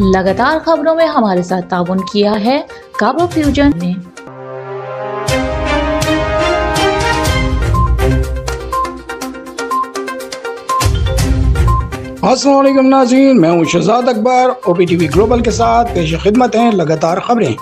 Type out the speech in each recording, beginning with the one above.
लगातार खबरों में हमारे साथ ताउन किया है काबा फ्यूजन ने। अस्सलाम वालेकुम नाज़रीन, मैं हूं शहजाद अकबर। OPTV ग्लोबल के साथ पेश खिदमत हैं लगातार खबरें।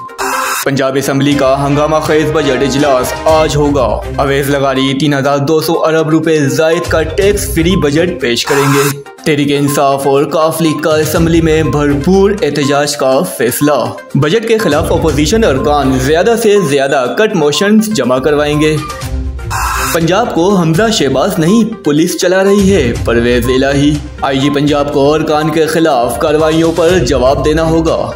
पंजाब असम्बली का हंगामा खेज बजट इजलास आज होगा। अवैध लगारी 3200 अरब रुपए जायद का टैक्स फ्री बजट पेश करेंगे। तहरीक इंसाफ और काफ लीग का असम्बली में भरपूर एहतजाज का फैसला। बजट के खिलाफ अपोजिशन अरकान ज्यादा से ज्यादा कट मोशंस जमा करवाएंगे। पंजाब को हमजा शहबाज नहीं पुलिस चला रही है, परवेज इलाही। IG पंजाब को अरकान के खिलाफ कार्रवाइयों पर जवाब देना होगा।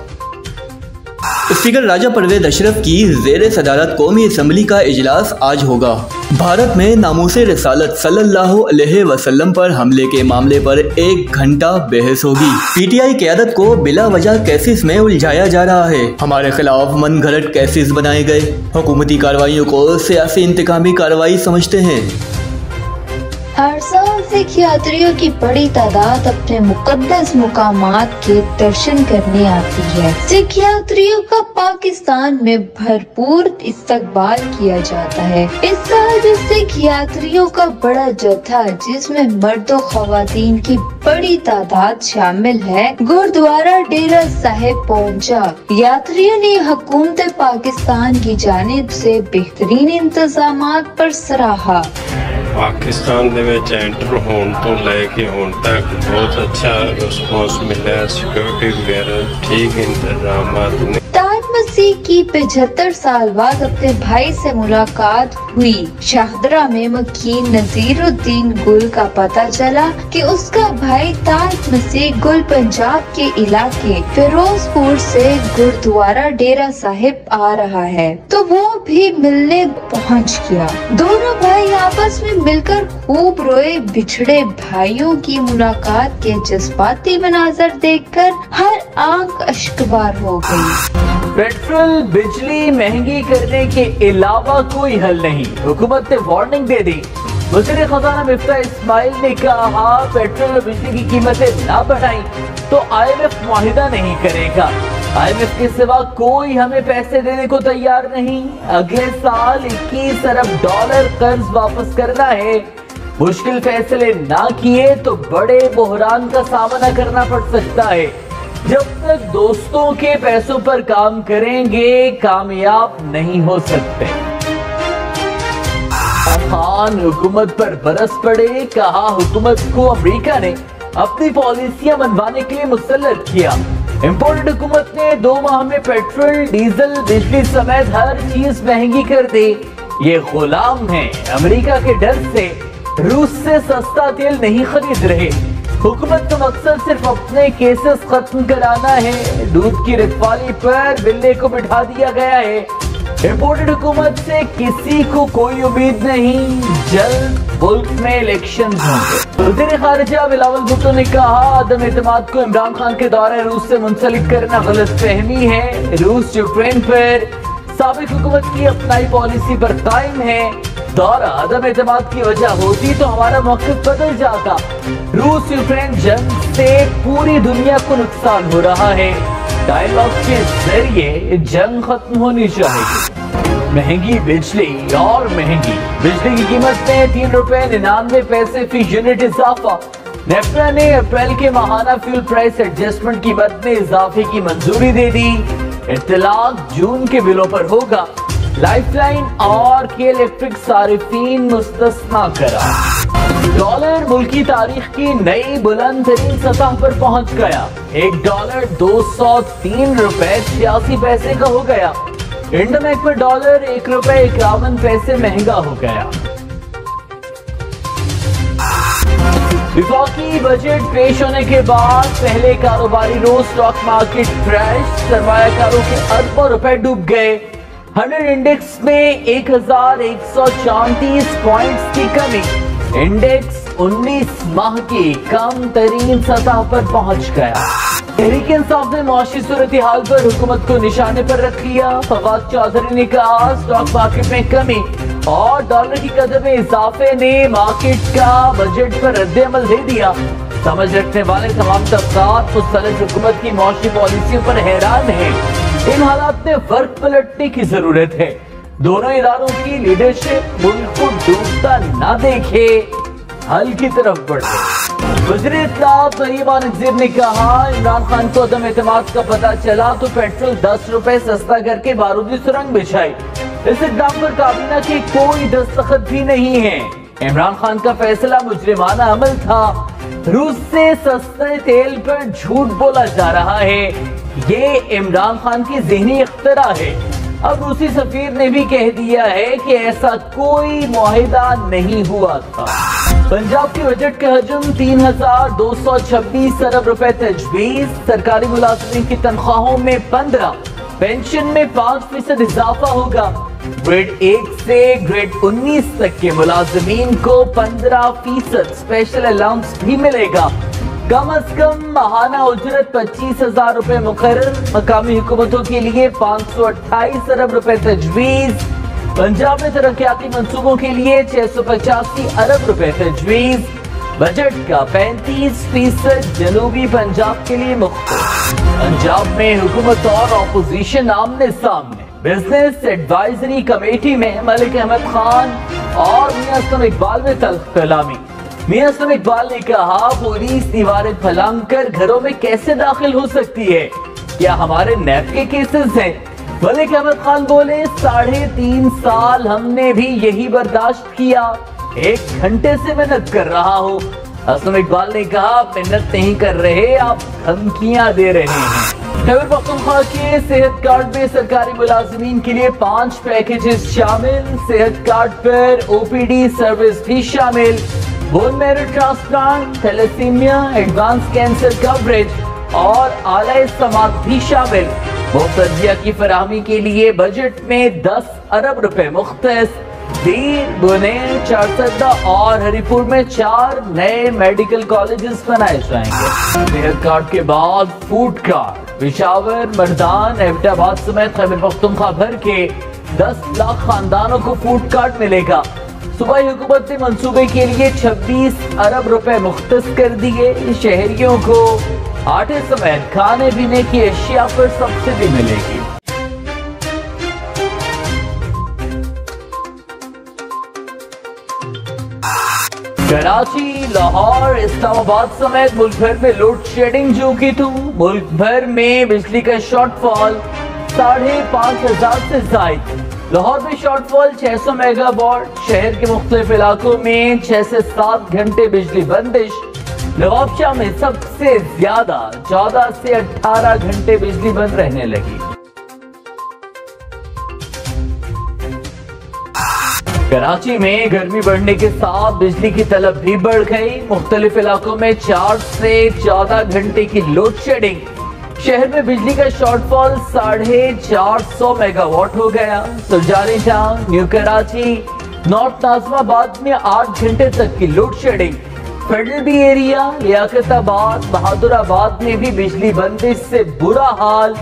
स्पीकर राजा परवेज अशरफ की ज़ेरे सदारत कौमी असम्बली का इजलास आज होगा। भारत में नामूसे रिसालत सल्लल्लाहु अलैहि वसल्लम पर हमले के मामले पर 1 घंटा बहस होगी। PTI क़यादत को बिला वजह केसेस में उलझाया जा रहा है। हमारे खिलाफ मन घड़त केसेस बनाए गए। हुकूमती कार्रवाइयों को सियासी इंतकामी कार्रवाई समझते हैं। हर साल सिख यात्रियों की बड़ी तादाद अपने मुकद्दस मुकामात के दर्शन करने आती है। सिख यात्रियों का पाकिस्तान में भरपूर इस्तकबाल किया जाता है। इस साल भी सिख यात्रियों का बड़ा जत्था, जिसमें मर्द और खवातीन की बड़ी तादाद शामिल है, गुरुद्वारा डेरा साहिब पहुंचा। यात्रियों ने हुकूमत पाकिस्तान की जानिब से बेहतरीन इंतजामात पर सराहा। पाकिस्तान दे विच एंटर होने तो लैके हुण तक बहुत अच्छा रिस्पॉन्स मिला है। सिक्योरिटी वगैरह ठीक इंतजामात ने। ताज मसीह की 75 साल बाद अपने भाई से मुलाकात हुई। शाहदरा में मकीन नजीरुद्दीन गुल का पता चला कि उसका भाई ताज मसीह गुल पंजाब के इलाके फिरोजपुर से गुरुद्वारा डेरा साहिब आ रहा है, तो वो भी मिलने पहुंच गया। दोनों भाई आपस में मिलकर खूब रोए। बिछड़े भाइयों की मुलाकात के जज्बाती मनाजर देखकर हर आंख अश्कबार हो गई। पेट्रोल बिजली महंगी करने के अलावा कोई हल नहीं, हुकूमत ने वार्निंग दे दी। वज़ीर खजाना मिफ्ता इस्माइल ने कहा पेट्रोल और बिजली की कीमतें ना बढ़ाई तो IMF मुआहिदा नहीं करेगा। IMF के सिवा कोई हमें पैसे देने को तैयार नहीं। अगले साल 21 अरब डॉलर कर्ज वापस करना है। मुश्किल फैसले ना किए तो बड़े बहरान का सामना करना पड़ सकता है। जब तक दोस्तों के पैसों पर काम करेंगे कामयाब नहीं हो सकते। अफगान हुकूमत पर बरस पड़े, कहा हुकूमत को अमेरिका ने अपनी पॉलिसियां मनवाने के लिए मुसल्लत किया। इम्पोर्टेड हुकूमत ने 2 माह में पेट्रोल, डीजल, बिजली समेत हर चीज महंगी कर दी। ये गुलाम है अमेरिका के डर से रूस से सस्ता तेल नहीं खरीद रहे। हुकूमत का मकसद सिर्फ अपने केसेस खत्म कराना है। दूध की रखवाली पर बिल्ले को बिठा दिया गया है। इम्पोर्टेड हुकूमत से किसी को कोई उम्मीद नहीं। जल्द मुल्क में इलेक्शन होंगे। वज़ीर खारिजा बिलावल भुट्टो ने कहा अदम एतमाद को इमरान खान के दौरे रूस से मुंसलिक करना गलत फहमी है। रूस यूक्रेन पर साबिक हुकूमत की अपनाई पॉलिसी पर कायम है। दौरा अदम एतमाद की वजह होती तो हमारा मौक़िफ़ बदल जाता। रूस यूक्रेन जंग से पूरी दुनिया को नुकसान हो रहा है। डायलॉग के जरिए जंग खत्म होनी चाहिए। महंगी बिजली और महंगी बिजली की कीमत में 3 रुपए 99 पैसे फी यूनिट इजाफा। नेफ्रा ने अप्रैल के माहाना फ्यूल प्राइस एडजस्टमेंट की मद में इजाफे की मंजूरी दे दी। इत्तलाक जून के बिलों पर होगा। लाइफलाइन और के इलेक्ट्रिक सारिफीन मुस्तस्ना करा। डॉलर मुल्की तारीख की नई बुलंद तरीन सतह पर पहुंच गया। $1 203 रुपए 86 पैसे का हो गया। इंटरनेट में डॉलर 1 रुपए 51 पैसे महंगा हो गया। विफाकी बजट पेश होने के बाद पहले कारोबारी रोज स्टॉक मार्केट क्रैश। सरमायाकारों के अरबों रुपए डूब गए। 100 इंडेक्स में 1134 पॉइंट्स की कमी। इंडेक्स 19 माह की कम तरीन सतह पर पहुंच गया। तहरीक इंसाफ ने मुआशी सूरत हाल पर हुकूमत को निशाने पर रख लिया। फवाद चौधरी ने कहा स्टॉक मार्केट में कमी और डॉलर की कदर में इजाफे ने मार्केट का बजट पर रद्द अमल दे दिया। समझ रखने वाले तमाम तबकात मुस्तलिफ हुकूमत की मौशी पॉलिसियों पर हैरान हैं। इन हालात में वर्क पलटने की जरूरत है। दोनों इदारों की लीडरशिप मुल्क को डूबता न देखे, हल की तरफ बढ़े। वज़ीर इत्तलाआत तरीबा नज़ीर ने कहा, इमरान खान को अदम एतमाद का पता चला तो पेट्रोल 10 रुपए सस्ता करके बारूदी सुरंग बिछाई। इस इक़दाम पर काबीना के कोई दस्तखत भी नहीं है। इमरान खान का फैसला मुजरिमाना अमल था। रूस से सस्ते तेल पर झूठ बोला जा रहा है, ये इमरान खान की ज़हनी इख्तिरा है। अब रूसी सफीर ने भी कह दिया है कि ऐसा कोई मुआहिदा नहीं हुआ था। पंजाब के बजट का हजम 3,226 अरब रुपए तजवीज़। सरकारी मुलाजिमीन की तनख्वाहों में 15, पेंशन में 5% इजाफा होगा। ग्रेड 1 से ग्रेड 19 तक के मुलाजिमीन को 15% स्पेशल अलाउंस भी मिलेगा। कम अज कम माहाना उजरत 25,000 रुपए मुकर्रर। मकामी हुकूमतों के लिए 528 अरब रुपए तजवीज़। पंजाब में तरक्याती मंसूबों के लिए 685 अरब रुपए तजवीज़। बजट का 35% जनूबी पंजाब के लिए मुख्तस। पंजाब में हुकूमत और ऑपोजिशन आमने सामने। बिजनेस एडवाइजरी कमेटी में मलिक अहमद खान और मियां असलम इकबाल में तल्ख कलामी। मियां असलम इकबाल ने कहा, पुलिस दीवारें फलांग कर घरों में कैसे दाखिल हो सकती है, क्या हमारे नैब के केसेस हैं? मलिक अहमद खान बोले, 3.5 साल हमने भी यही बर्दाश्त किया, 1 घंटे से मेहनत कर रहा हूँ। असलम इकबाल ने कहा, मेहनत नहीं कर रहे, आप धमकियां दे रहे हैं। खैबर पख्तूनख्वा के सेहत कार्ड में सरकारी मुलाजिमीन के लिए 5 पैकेजेस शामिल। सेहत कार्ड पर OPD सर्विस भी शामिल। Bone marrow transplant, thalassemia, advance cancer coverage और आला समात भी शामिल। मुफ्त की फराहमी के लिए बजट में 10 अरब रुपए मुख्तस। दीर, बुनेर, चारसद्दा और हरिपुर में 4 नए मेडिकल कॉलेजेस बनाए जाएंगे। सेहत कार्ड के बाद फूड कार्ड। पेशावर, मर्दान, एबटाबाद समेत खैबर पख्तूनख्वा भर के 10 लाख खानदानों को फूड कार्ड मिलेगा। सूबाई हुकूमत ने मंसूबे के लिए 26 अरब रुपए मुख्तस कर दिए। शहरियों को आटे समेत खाने पीने की अशिया पर सब्सिडी मिलेगी। कराची, लाहौर, इस्लामाबाद समेत मुल्क भर में लोड शेडिंग जो की थी। मुल्क भर में बिजली का शॉर्टफॉल 5,500 से जायद। लाहौर में शॉर्टफॉल 600 मेगावाट। शहर के मुख्तलिफ इलाकों में 6 से 7 घंटे बिजली बंदिश। नवाबशाह में सबसे ज्यादा 14 से 18 घंटे बिजली बंद रहने लगी। कराची में गर्मी बढ़ने के साथ बिजली की तलब भी बढ़ गई। मुख्तलिफ इलाकों में 4 से 14 घंटे की लोड शेडिंग। शहर में बिजली का शॉर्टफॉल 450 मेगावाट हो गया। Surjani town, new Karachi, north Nazimabad में 8 घंटे तक की load shedding. Federal B area, Liaquatabad, Bahadurabad में भी बिजली बंदिश से बुरा हाल।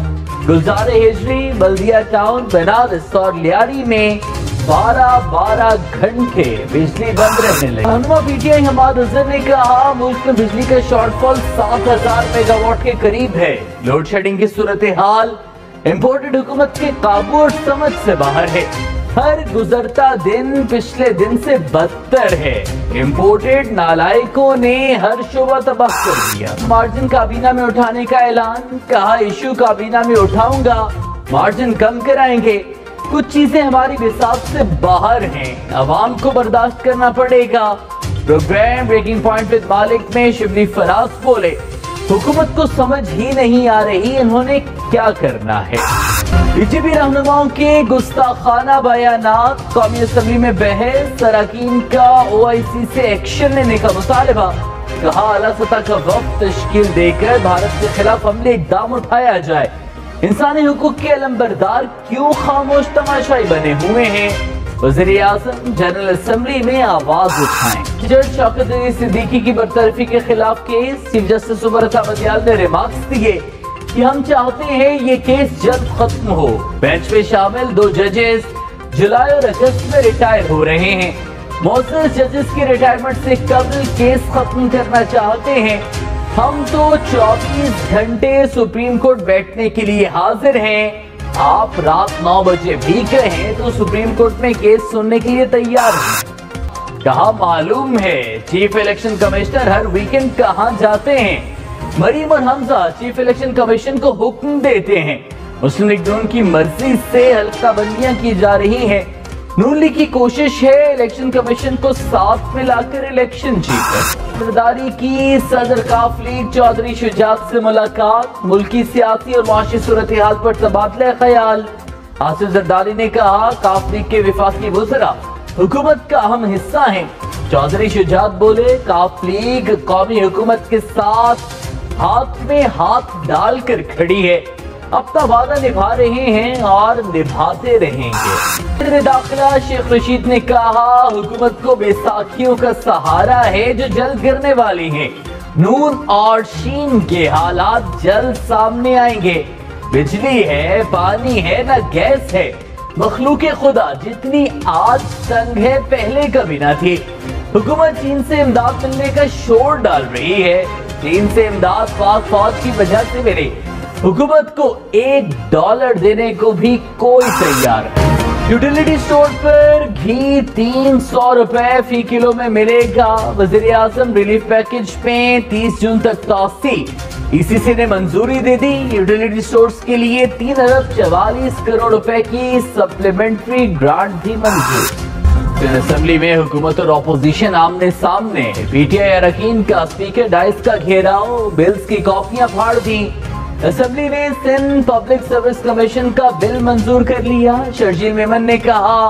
गुलजारे हिजरी, बल्दिया टाउन, बनारस और लियारी में 12 घंटे बिजली बंद रहने लगी। रहनुमा PTI हमाद अजहर ने कहा, मुल्क में बिजली का शॉर्टफॉल 7,000 मेगावाट के करीब है। लोड शेडिंग की सूरत हाल इम्पोर्टेड हुकूमत के काबू और समझ से बाहर है। हर गुजरता दिन पिछले दिन से बदतर है। इम्पोर्टेड नालायकों ने हर शोबा तबाह कर दिया। मार्जिन काबीना में उठाने का ऐलान, कहा इशू काबीना में उठाऊंगा, मार्जिन कम कराएंगे। कुछ चीजें हमारी बिसात से बाहर हैं, अवाम को बर्दाश्त करना पड़ेगा। प्रोग्राम ब्रेकिंग पॉइंट विद मालिक में शिबली फराज बोले, हुकूमत को समझ ही नहीं आ रही इन्होंने क्या करना है। बीजेपी रहनुमाओं के गुस्ताखाना बयानात। कौमी असम्बली में बहस, अरकान का OIC से एक्शन लेने का मुतालबा। कहा आला सतह का वक्त तश्कील देकर भारत के खिलाफ हमले इक़दाम उठाया जाए। इंसानी हुकूक के अलंबरदार क्यों खामोश तमाशाई बने हुए हैं? वज़ीर आज़म जनरल असम्बली में आवाज उठाएं। जज शौकत अली सिद्दीकी की बरतरफी के खिलाफ case. Chief justice Umar Ata Bandial ने रिमार्क्स दिए कि हम चाहते हैं ये केस जल्द खत्म हो। बेंच पे शामिल 2 जजेस जुलाई और अगस्त में रिटायर हो रहे हैं। मोसेस जजेस की रिटायरमेंट से कबल केस खत्म करना चाहते हैं। हम तो 24 घंटे सुप्रीम कोर्ट बैठने के लिए हाजिर हैं। आप रात 9 बजे भी कहें तो सुप्रीम कोर्ट में केस सुनने के लिए तैयार हैं। कहा मालूम है चीफ इलेक्शन कमिश्नर हर वीकेंड कहां जाते हैं। मरीम और हमजा चीफ इलेक्शन कमीशन को हुक्म देते हैं। मुस्लिम लीग नून की मर्जी से हल्काबंदियां की जा रही हैं। नून लीग की कोशिश है इलेक्शन कमीशन को साथ मिलाकर इलेक्शन जीते। जरदारी की सदर काफ लीग चौधरी शुजात से मुलाकात, मुल्की सियासी और माशी सूरत हाल पर तबादला ख्याल। आसिफ जरदारी ने कहा काफ लीग के विफाकी वज़रा हुकूमत का अहम हिस्सा है। चौधरी शुजात बोले काफ लीग कौमी हुकूमत के साथ हाथ में हाथ डालकर खड़ी है। अपना वादा निभा रहे हैं और निभाते रहेंगे। दाखिला शेख रशीद ने कहा हुकूमत को बैसाखियों का सहारा है जो जल्द गिरने वाली है। नून और शीन के हालात जल्द सामने आएंगे। बिजली है, पानी है, न गैस है। मखलूक खुदा जितनी आज तंग है पहले कभी ना थी। हुकूमत चीन से इमदाद मिलने का शोर डाल रही है। चीन से इमदाद पाक फौज की वजह से मिली। हुकूमत को $1 देने को भी कोई तैयार है। यूटिलिटी स्टोर पर घी 300 रुपए फी किलो में मिलेगा। वज़ीर आज़म रिलीफ पैकेज में 30 जून तक तौसी। ईसीसी ने मंजूरी दे दी। यूटिलिटी स्टोर्स के लिए 3 अरब 44 करोड़ रुपए की सप्लीमेंट्री ग्रांट भी मंजूर। असेंबली में हुकूमत और अपोजिशन आमने सामने। पीटीआई अरकान का स्पीकर डाइस का घेराव, बिल्स की कॉपियां फाड़ दी। असेंबली ने सिंध पब्लिक सर्विस कमीशन का बिल मंजूर कर लिया। शर्जील मेमन ने कहा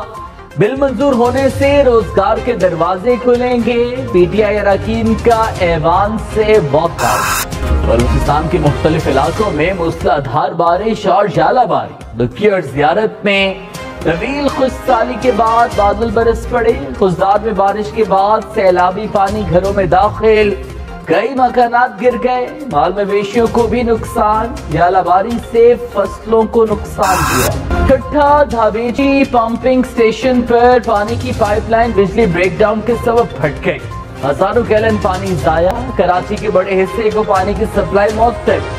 बिल मंजूर होने से रोजगार के दरवाजे खुलेंगे। पीटीआई अरकान का ऐवान से वॉकआउट। बलूचिस्तान के मुख्तलिफ इलाकों में मूसलाधार बारिश और जालाबारी। दुखी और जियारत में तवील खुशसाली के बाद बादल बरस पड़े। खुशदार में बारिश के बाद सैलाबी पानी घरों में दाखिल। कई मकानात गिर गए। माल मवेशियों को भी नुकसान। जालाबारी से फसलों को नुकसान हुआ। ठट्ठा धाबेची पंपिंग स्टेशन पर पानी की पाइपलाइन बिजली ब्रेकडाउन के सबब फट गई। हजारों गैलन पानी जाया। कराची के बड़े हिस्से को पानी की सप्लाई मौतब।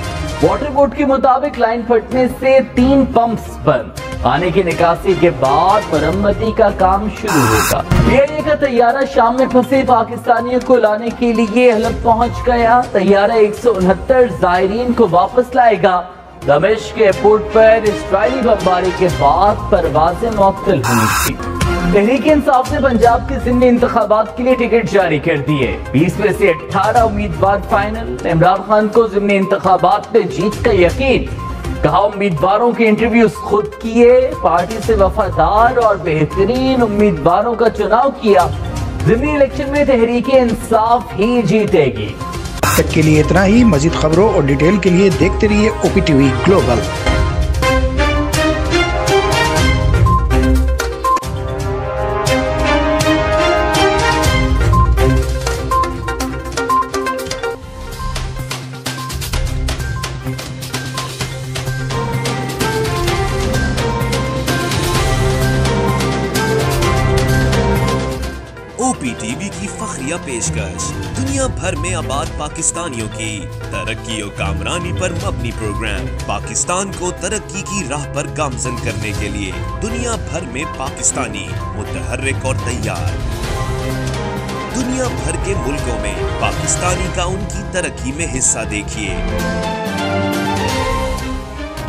वाटर बोर्ड के मुताबिक लाइन फटने से 3 पंप्स बंद। पानी की निकासी के बाद मरम्मती का काम शुरू होगा। पीआईए का तैयारा शाम में फंसे पाकिस्तानियों को लाने के लिए हलब पहुंच गया। तैयारा 169 ज़ायरीन को वापस लाएगा। दमिश्क एयरपोर्ट पर इस्राइली बमबारी के बाद परवाजें मुअत्तल हुई थी। तहरीक इंसाफ ने पंजाब के ज़िमनी इंतखाबात के लिए टिकट जारी कर दिए। 20 में से 18 उम्मीदवार फाइनल। इमरान खान को ज़िमनी इंतखाबात में जीत का यकीन। कहा उम्मीदवारों के इंटरव्यूज खुद किए। पार्टी से वफादार और बेहतरीन उम्मीदवारों का चुनाव किया। ज़िमनी इलेक्शन में तहरीक इंसाफ ही जीतेगी। तक के लिए इतना ही। मजीद खबरों और डिटेल के लिए देखते रहिए OPTV ग्लोबल। OPTV की फखरिया पेशकश दुनिया भर में आबाद पाकिस्तानियों की तरक्की और कामरानी पर मबनी प्रोग्राम। पाकिस्तान को तरक्की की राह पर गामजन करने के लिए दुनिया भर में पाकिस्तानी मुतहर्रिक और तैयार। दुनिया भर के मुल्कों में पाकिस्तानी का उनकी तरक्की में हिस्सा देखिए।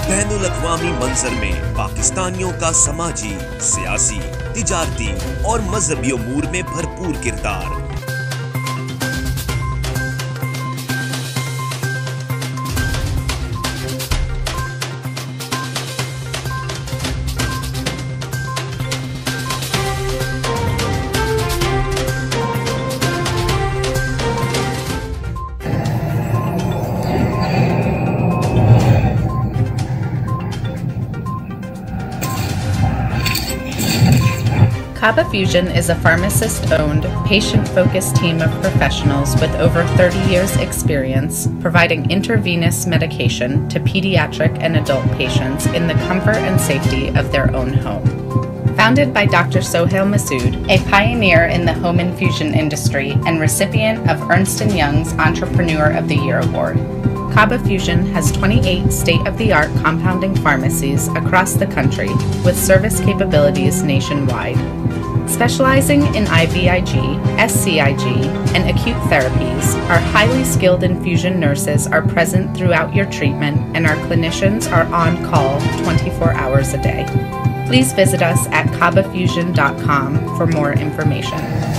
बैनुल अक़वामी मंजर में पाकिस्तानियों का समाजी, सियासी, तिजारती और मजहबी उमूर में भरपूर किरदार। Kaba Fusion is a pharmacist-owned, patient-focused team of professionals with over 30 years' experience providing intravenous medication to pediatric and adult patients in the comfort and safety of their own home. Founded by Dr. Sohail Masood, a pioneer in the home infusion industry and recipient of Ernst & Young's Entrepreneur of the Year Award, Kaba Fusion has 28 state-of-the-art compounding pharmacies across the country with service capabilities nationwide. Specializing in IVIG, SCIG, and acute therapies, our highly skilled infusion nurses are present throughout your treatment, and our clinicians are on call 24 hours a day. Please visit us at kabafusion.com for more information.